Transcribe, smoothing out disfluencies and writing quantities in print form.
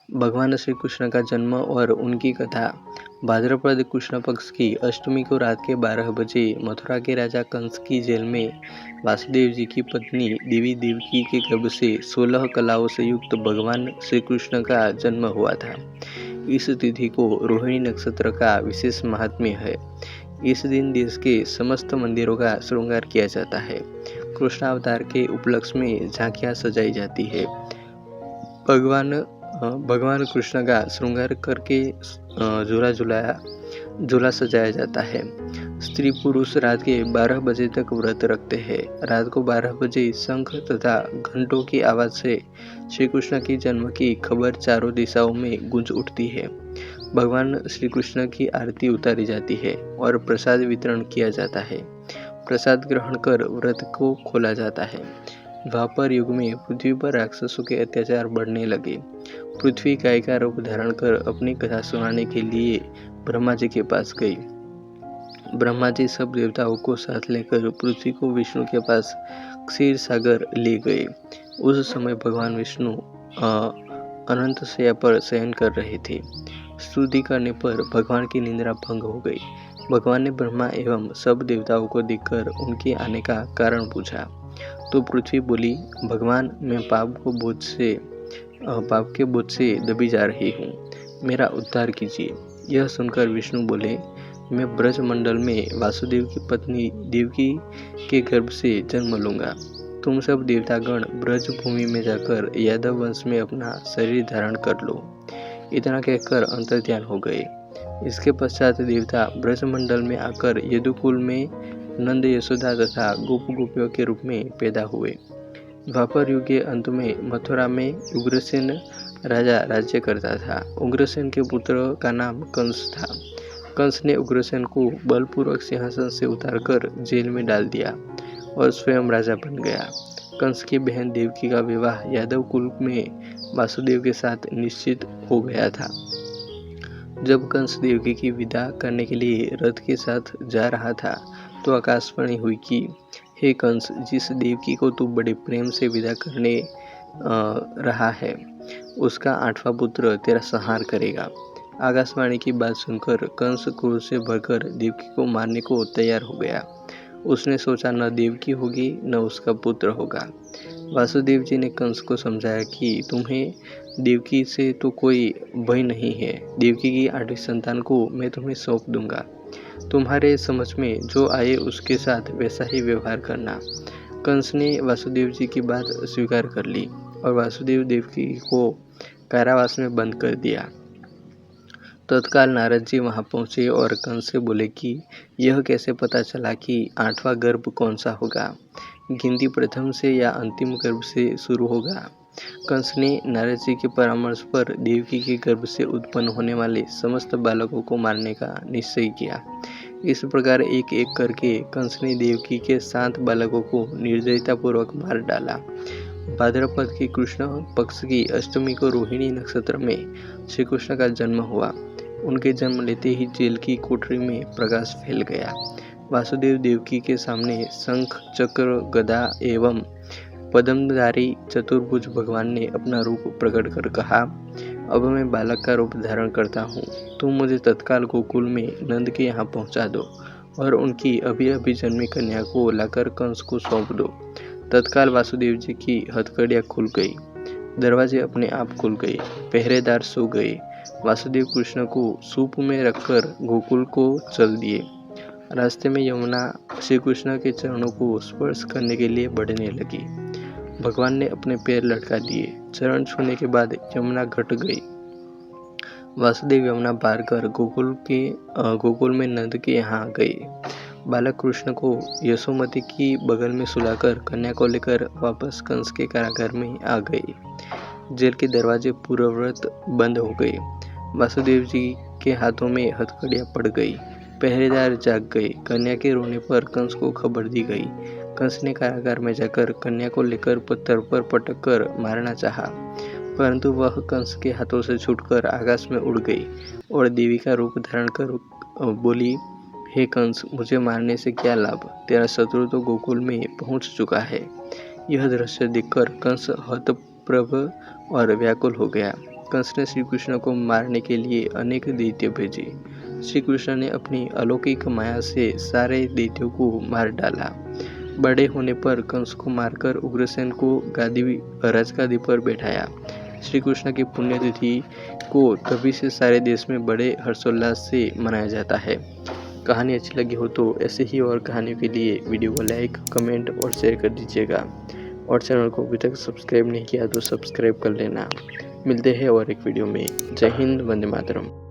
भगवान श्री कृष्ण का जन्म और उनकी कथा। भाद्रपद कृष्ण पक्ष की अष्टमी को रात के 12 बजे मथुरा के राजा कंस की जेल में वासुदेव जी की पत्नी देवी देवकी के गर्भ से 16 कलाओं से युक्त भगवान श्री कृष्ण का जन्म हुआ था। इस तिथि को रोहिणी नक्षत्र का विशेष महात्म्य है। इस दिन देश के समस्त मंदिरों का श्रृंगार किया जाता है। कृष्ण अवतार के उपलक्ष्य में झांकियां सजाई जाती है। भगवान कृष्ण का श्रृंगार करके झूला सजाया जाता है। स्त्री पुरुष रात के 12 बजे तक व्रत रखते हैं। रात को 12 बजे शंख तथा घंटों की आवाज से श्री कृष्ण के जन्म की खबर चारों दिशाओं में गूंज उठती है। भगवान श्री कृष्ण की आरती उतारी जाती है और प्रसाद वितरण किया जाता है। प्रसाद ग्रहण कर व्रत को खोला जाता है। द्वापर युग में पृथ्वी पर राक्षसों के अत्याचार बढ़ने लगे। पृथ्वी गाय का रूप धारण कर अपनी कथा सुनाने के लिए ब्रह्मा जी के पास गई। ब्रह्मा जी सब देवताओं को साथ लेकर पृथ्वी को विष्णु के पास क्षीर सागर ले गए। उस समय भगवान विष्णु अनंत शैया पर शयन कर रहे थे। स्तुति करने पर भगवान की निद्रा भंग हो गई। भगवान ने ब्रह्मा एवं सब देवताओं को देखकर उनके आने का कारण पूछा तो पृथ्वी बोली, भगवान, मैं पाप के बोझ से दबी जा रही हूँ, मेरा उद्धार कीजिए। यह सुनकर विष्णु बोले, मैं ब्रज मंडल में वासुदेव की पत्नी देवकी के गर्भ से जन्म लूंगा। तुम सब देवतागण ब्रज भूमि में जाकर यादव वंश में अपना शरीर धारण कर लो। इतना कहकर अंतर्ध्यान हो गए। इसके पश्चात देवता ब्रज मंडल में आकर यदुकुल में नंद यशोदा तथा गोप गोपियों के रूप में पैदा हुए। द्वापर युग के अंत में मथुरा में उग्रसेन राजा राज्य करता था। उग्रसेन के पुत्र का नाम कंस था। कंस ने उग्रसेन को बलपूर्वक सिंहासन से उतारकर जेल में डाल दिया और स्वयं राजा बन गया। कंस की बहन देवकी का विवाह यादव कुल में वासुदेव के साथ निश्चित हो गया था। जब कंस देवकी की विदा करने के लिए रथ के साथ जा रहा था तो आकाशवाणी हुई कि हे कंस, जिस देवकी को तू बड़े प्रेम से विदा करने रहा है उसका 8वां पुत्र तेरा संहार करेगा। आकाशवाणी की बात सुनकर कंस क्रोध से भरकर देवकी को मारने को तैयार हो गया। उसने सोचा न देवकी होगी न उसका पुत्र होगा। वासुदेव जी ने कंस को समझाया कि तुम्हें देवकी से तो कोई भय नहीं है। देवकी की 8वीं संतान को मैं तुम्हें सौंप दूंगा। तुम्हारे समझ में जो आए उसके साथ वैसा ही व्यवहार करना। कंस ने वासुदेव जी की बात स्वीकार कर ली और वासुदेव देवकी को कारावास में बंद कर दिया। तत्काल नारद जी वहां पहुंचे और कंस से बोले कि यह कैसे पता चला कि 8वां गर्भ कौन सा होगा, गिनती प्रथम से या अंतिम गर्भ से शुरू होगा। कंस ने नारद जी के परामर्श पर देवकी के गर्भ से उत्पन्न होने वाले समस्त बालकों को मारने का निश्चय किया। इस प्रकार एक एक करके कंस ने देवकी के 7 बालकों को निर्दयतापूर्वक मार डाला। भाद्रपद की कृष्ण पक्ष की अष्टमी को रोहिणी नक्षत्र में श्री कृष्ण का जन्म हुआ। उनके जन्म लेते ही जेल की कोठरी में प्रकाश फैल गया। वासुदेव देवकी के सामने शंख, चक्र, गदा एवं पद्मधारी चतुर्भुज भगवान ने अपना रूप प्रकट कर कहा, अब मैं बालक का रूप धारण करता हूँ। तुम मुझे तत्काल गोकुल में नंद के यहाँ पहुँचा दो और उनकी अभी अभी जन्मी कन्या को लाकर कंस को सौंप दो। तत्काल वासुदेव जी की हथकड़ियाँ खुल गई, दरवाजे अपने आप खुल गए, पहरेदार सो गए। वासुदेव कृष्ण को सूप में रखकर गोकुल को चल दिए। रास्ते में यमुना श्री कृष्ण के चरणों को स्पर्श करने के लिए बढ़ने लगी। भगवान ने अपने पैर लटका दिए। चरण छूने के बाद यमुना घट गई। वासुदेव यमुना पार कर गोकुल में नंद के यहाँ गए। बालक कृष्ण को यशोमती की बगल में सुलाकर कन्या को लेकर वापस कंस के कारागार में आ गए। जेल के दरवाजे पूर्ववत बंद हो गए। वासुदेव जी के हाथों में हथकड़ियाँ पड़ गई। पहरेदार जाग गए। कन्या के रोने पर कंस को खबर दी गई। कंस ने कारागार में जाकर कन्या को लेकर पत्थर पर पटक कर मारना चाहा, परंतु वह कंस के हाथों से छूटकर आकाश में उड़ गई और देवी का रूप धारण कर बोली, हे कंस, मुझे मारने से क्या लाभ? तेरा शत्रु तो गोकुल में पहुंच चुका है। यह दृश्य देखकर कंस हतप्रभ और व्याकुल हो गया। कंस ने श्री कृष्ण को मारने के लिए अनेक दैत्य भेजे। श्री कृष्ण ने अपनी अलौकिक माया से सारे दैत्यों को मार डाला। बड़े होने पर कंस को मारकर उग्रसेन को राजगादी पर बैठाया। श्री कृष्ण की पुण्यतिथि को तभी से सारे देश में बड़े हर्षोल्लास से मनाया जाता है। कहानी अच्छी लगी हो तो ऐसे ही और कहानियों के लिए वीडियो को लाइक, कमेंट और शेयर कर दीजिएगा। और चैनल को अभी तक सब्सक्राइब नहीं किया तो सब्सक्राइब कर लेना। मिलते हैं और एक वीडियो में। जय हिंद, वंदे मातरम।